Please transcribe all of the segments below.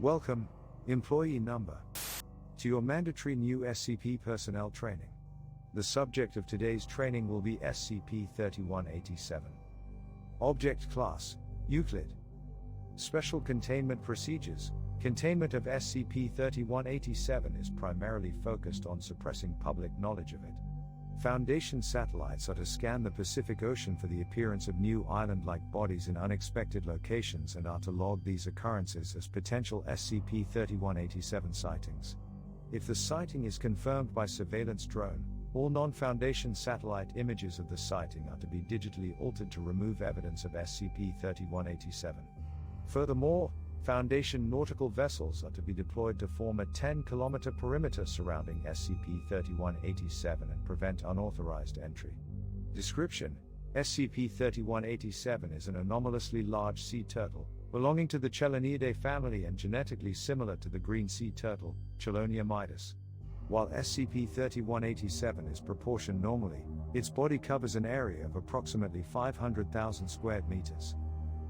Welcome, employee number, to your mandatory new SCP personnel training. The subject of today's training will be SCP-3187. Object Class: Euclid. Special Containment Procedures. Containment of SCP-3187 is primarily focused on suppressing public knowledge of it. Foundation satellites are to scan the Pacific Ocean for the appearance of new island-like bodies in unexpected locations and are to log these occurrences as potential SCP-3187 sightings. If the sighting is confirmed by surveillance drone, all non-Foundation satellite images of the sighting are to be digitally altered to remove evidence of SCP-3187. Furthermore, Foundation nautical vessels are to be deployed to form a 10-kilometer perimeter surrounding SCP-3187 and prevent unauthorized entry. Description: SCP-3187 is an anomalously large sea turtle, belonging to the Cheloniidae family and genetically similar to the green sea turtle, Chelonia mitis. While SCP-3187 is proportioned normally, its body covers an area of approximately 500,000 square meters.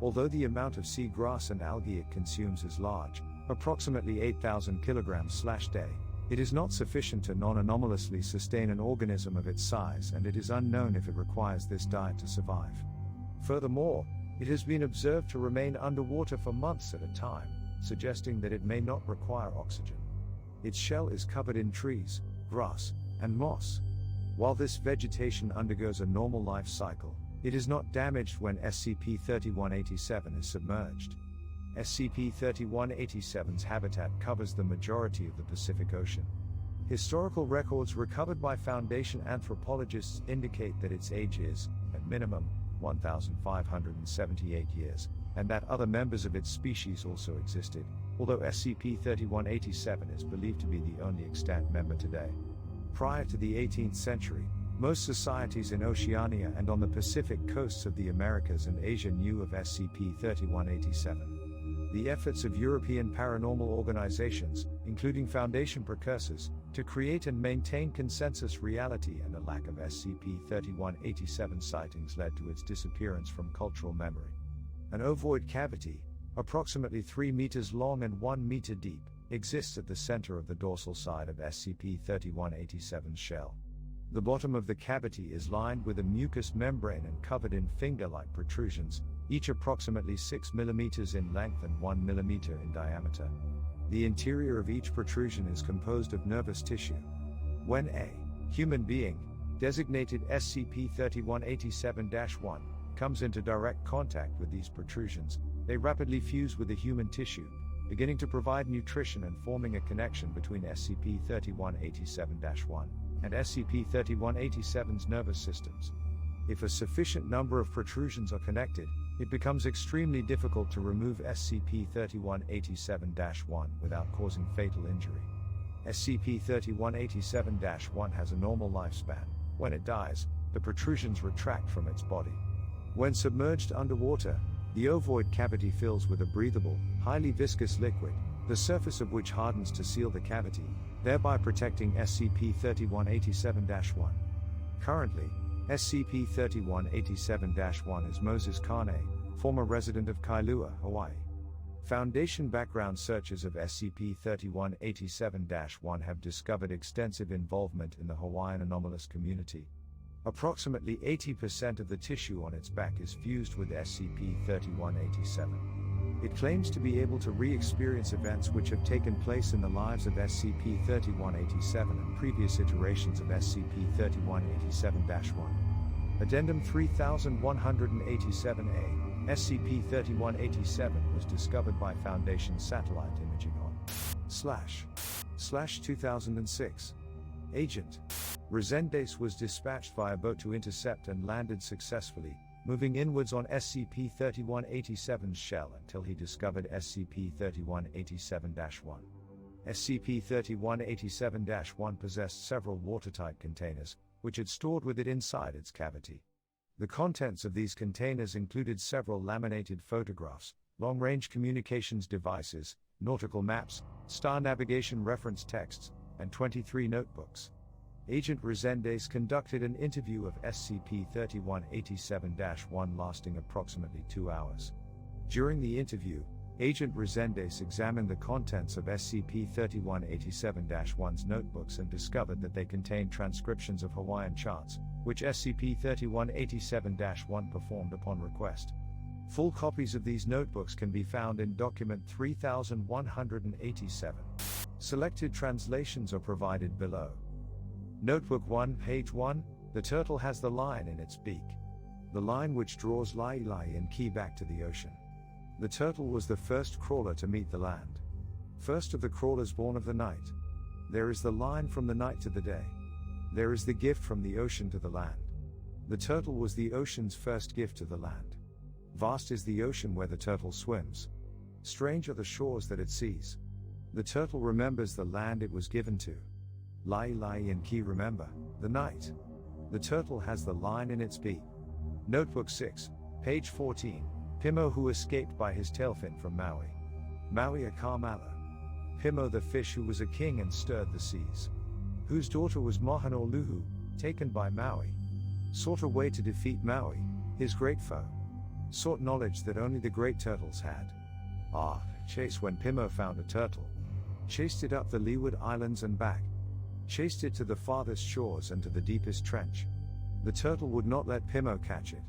Although the amount of sea grass and algae it consumes is large, approximately 8,000 kilograms/day, it is not sufficient to non-anomalously sustain an organism of its size, and it is unknown if it requires this diet to survive. Furthermore, it has been observed to remain underwater for months at a time, suggesting that it may not require oxygen. Its shell is covered in trees, grass, and moss. While this vegetation undergoes a normal life cycle, it is not damaged when SCP-3187 is submerged. SCP-3187's habitat covers the majority of the Pacific Ocean. Historical records recovered by Foundation anthropologists indicate that its age is, at minimum, 1,578 years, and that other members of its species also existed, although SCP-3187 is believed to be the only extant member today. Prior to the 18th century, most societies in Oceania and on the Pacific coasts of the Americas and Asia knew of SCP-3187. The efforts of European paranormal organizations, including Foundation precursors, to create and maintain consensus reality and a lack of SCP-3187 sightings led to its disappearance from cultural memory. An ovoid cavity, approximately 3 meters long and 1 meter deep, exists at the center of the dorsal side of SCP-3187's shell. The bottom of the cavity is lined with a mucous membrane and covered in finger-like protrusions, each approximately 6 mm in length and 1 mm in diameter. The interior of each protrusion is composed of nervous tissue. When a human being, designated SCP-3187-1, comes into direct contact with these protrusions, they rapidly fuse with the human tissue, beginning to provide nutrition and forming a connection between SCP-3187-1 and SCP-3187's nervous systems. If a sufficient number of protrusions are connected, it becomes extremely difficult to remove SCP-3187-1 without causing fatal injury. SCP-3187-1 has a normal lifespan. When it dies, the protrusions retract from its body. When submerged underwater, the ovoid cavity fills with a breathable, highly viscous liquid, the surface of which hardens to seal the cavity, thereby protecting SCP-3187-1. Currently, SCP-3187-1 is Moses Kane, former resident of Kailua, Hawaii. Foundation background searches of SCP-3187-1 have discovered extensive involvement in the Hawaiian anomalous community. Approximately 80% of the tissue on its back is fused with SCP-3187. It claims to be able to re-experience events which have taken place in the lives of SCP-3187 and previous iterations of SCP-3187-1. Addendum 3187-A, SCP-3187 was discovered by Foundation satellite imaging on //2006. Agent Resendes was dispatched via boat to intercept and landed successfully, moving inwards on SCP-3187's shell until he discovered SCP-3187-1. SCP-3187-1 possessed several watertight containers, which had stored with it inside its cavity. The contents of these containers included several laminated photographs, long-range communications devices, nautical maps, star navigation reference texts, and 23 notebooks. Agent Resendes conducted an interview of SCP-3187-1 lasting approximately 2 hours. During the interview, Agent Resendes examined the contents of SCP-3187-1's notebooks and discovered that they contained transcriptions of Hawaiian charts, which SCP-3187-1 performed upon request. Full copies of these notebooks can be found in Document 3187. Selected translations are provided below. Notebook 1, page 1, the turtle has the line in its beak. The line which draws Lai and Ki back to the ocean. The turtle was the first crawler to meet the land. First of the crawlers born of the night. There is the line from the night to the day. There is the gift from the ocean to the land. The turtle was the ocean's first gift to the land. Vast is the ocean where the turtle swims. Strange are the shores that it sees. The turtle remembers the land it was given to. Lai and Ki remember the night. The turtle has the line in its beak. Notebook 6, page 14. Pimo who escaped by his tailfin from Maui. Maui a Kamala. Pimo the fish who was a king and stirred the seas. Whose daughter was Mahanoluhu, taken by Maui. Sought a way to defeat Maui, his great foe. Sought knowledge that only the great turtles had. Chase when Pimo found a turtle. Chased it up the Leeward Islands and back. Chased it to the farthest shores and to the deepest trench. The turtle would not let Pimo catch it.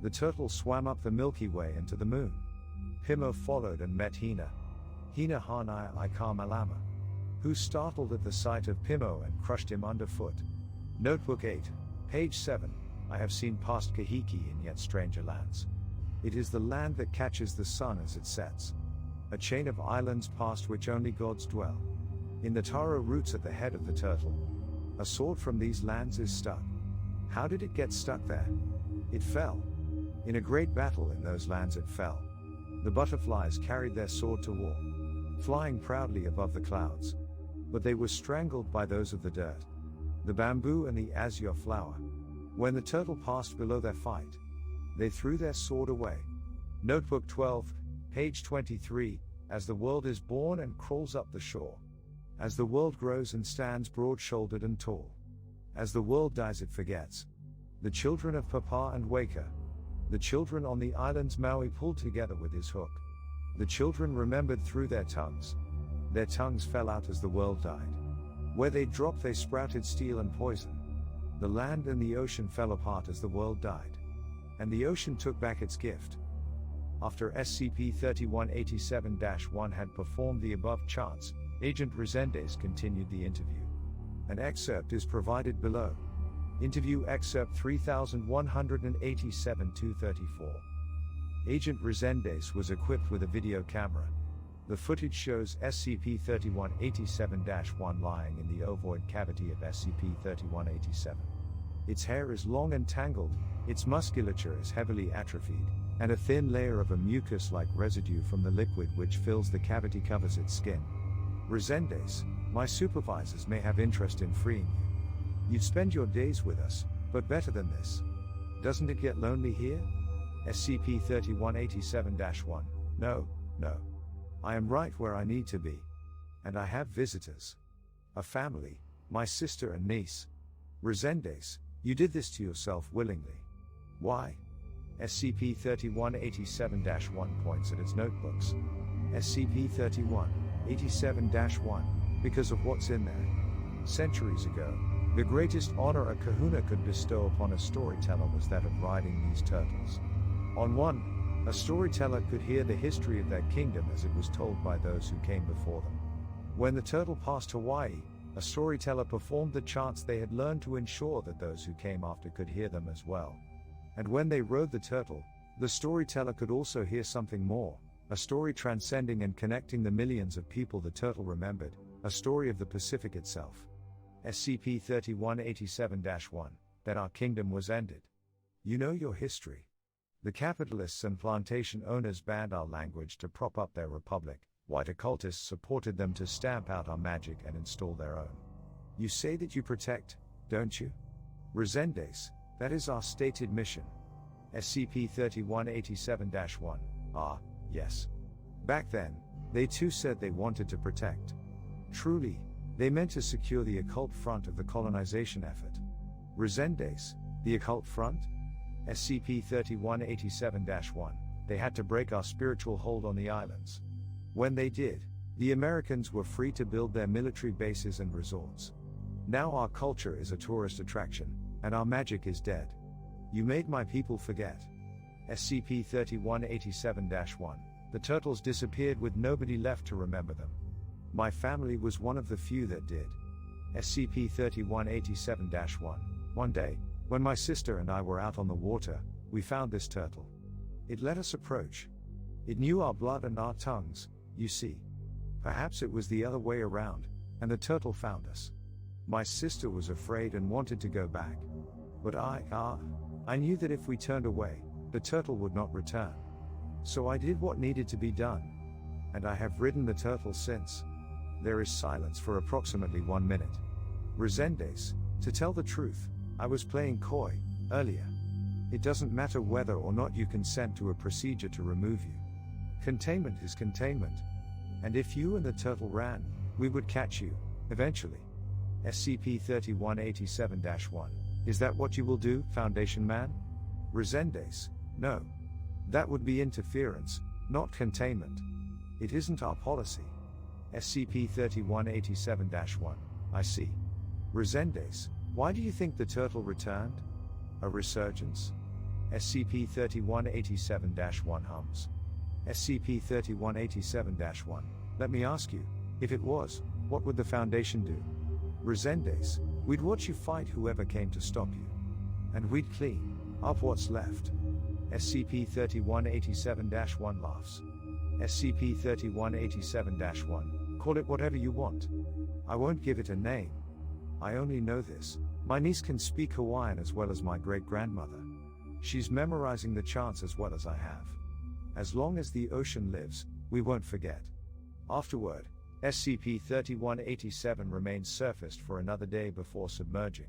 The turtle swam up the Milky Way and to the moon. Pimo followed and met Hina Hanai Ikamalama, who startled at the sight of Pimo and crushed him underfoot. Notebook 8, page 7, I have seen past Kahiki in yet stranger lands. It is the land that catches the sun as it sets. A chain of islands past which only gods dwell. In the taro roots at the head of the turtle. A sword from these lands is stuck. How did it get stuck there? It fell. In a great battle in those lands it fell. The butterflies carried their sword to war, flying proudly above the clouds. But they were strangled by those of the dirt, the bamboo and the azure flower. When the turtle passed below their fight, they threw their sword away. Notebook 12, page 23, as the world is born and crawls up the shore. As the world grows and stands broad-shouldered and tall. As the world dies it forgets. The children of Papa and Waka. The children on the islands Maui pulled together with his hook. The children remembered through their tongues. Their tongues fell out as the world died. Where they dropped they sprouted steel and poison. The land and the ocean fell apart as the world died. And the ocean took back its gift. After SCP-3187-1 had performed the above charts, Agent Resendes continued the interview. An excerpt is provided below. Interview excerpt 3187-234. Agent Resendes was equipped with a video camera. The footage shows SCP-3187-1 lying in the ovoid cavity of SCP-3187. Its hair is long and tangled, its musculature is heavily atrophied, and a thin layer of a mucus-like residue from the liquid which fills the cavity covers its skin. Resendes, my supervisors may have interest in freeing you. You'd spend your days with us, but better than this. Doesn't it get lonely here? SCP-3187-1. No. I am right where I need to be. And I have visitors. A family, my sister and niece. Resendes, you did this to yourself willingly. Why? SCP-3187-1 points at its notebooks. SCP-3187-1, because of what's in there. Centuries ago, the greatest honor a kahuna could bestow upon a storyteller was that of riding these turtles. On one, a storyteller could hear the history of their kingdom as it was told by those who came before them. When the turtle passed Hawaii, a storyteller performed the chants they had learned to ensure that those who came after could hear them as well. And when they rode the turtle, the storyteller could also hear something more, a story transcending and connecting the millions of people the turtle remembered, a story of the Pacific itself. SCP-3187-1, that our kingdom was ended. You know your history. The capitalists and plantation owners banned our language to prop up their republic. White occultists supported them to stamp out our magic and install their own. You say that you protect, don't you? Resendes, that is our stated mission. SCP-3187-1, yes. Back then, they too said they wanted to protect. Truly, they meant to secure the occult front of the colonization effort. Resendes, the occult front? SCP-3187-1, They had to break our spiritual hold on the islands. When they did, the Americans were free to build their military bases and resorts. Now our culture is a tourist attraction, and our magic is dead. You made my people forget. SCP-3187-1. The turtles disappeared with nobody left to remember them. My family was one of the few that did. SCP-3187-1. One day, when my sister and I were out on the water, we found this turtle. It let us approach. It knew our blood and our tongues, you see. Perhaps it was the other way around, and the turtle found us. My sister was afraid and wanted to go back. But I knew that if we turned away, the turtle would not return. So I did what needed to be done. And I have ridden the turtle since. There is silence for approximately 1 minute. Resendes, to tell the truth, I was playing coy, earlier. It doesn't matter whether or not you consent to a procedure to remove you. Containment is containment. And if you and the turtle ran, we would catch you, eventually. SCP-3187-1. Is that what you will do, Foundation Man? Resendes, no. That would be interference, not containment. It isn't our policy. SCP-3187-1. I see. Resendes, why do you think the turtle returned? A resurgence? SCP-3187-1 hums. SCP-3187-1. Let me ask you, if it was, what would the Foundation do? Resendes, we'd watch you fight whoever came to stop you. And we'd clean up what's left. SCP-3187-1 laughs. SCP-3187-1. Call it whatever you want. I won't give it a name. I only know this. My niece can speak Hawaiian as well as my great-grandmother. She's memorizing the chants as well as I have. As long as the ocean lives, we won't forget. Afterward, SCP-3187 remains surfaced for another day before submerging.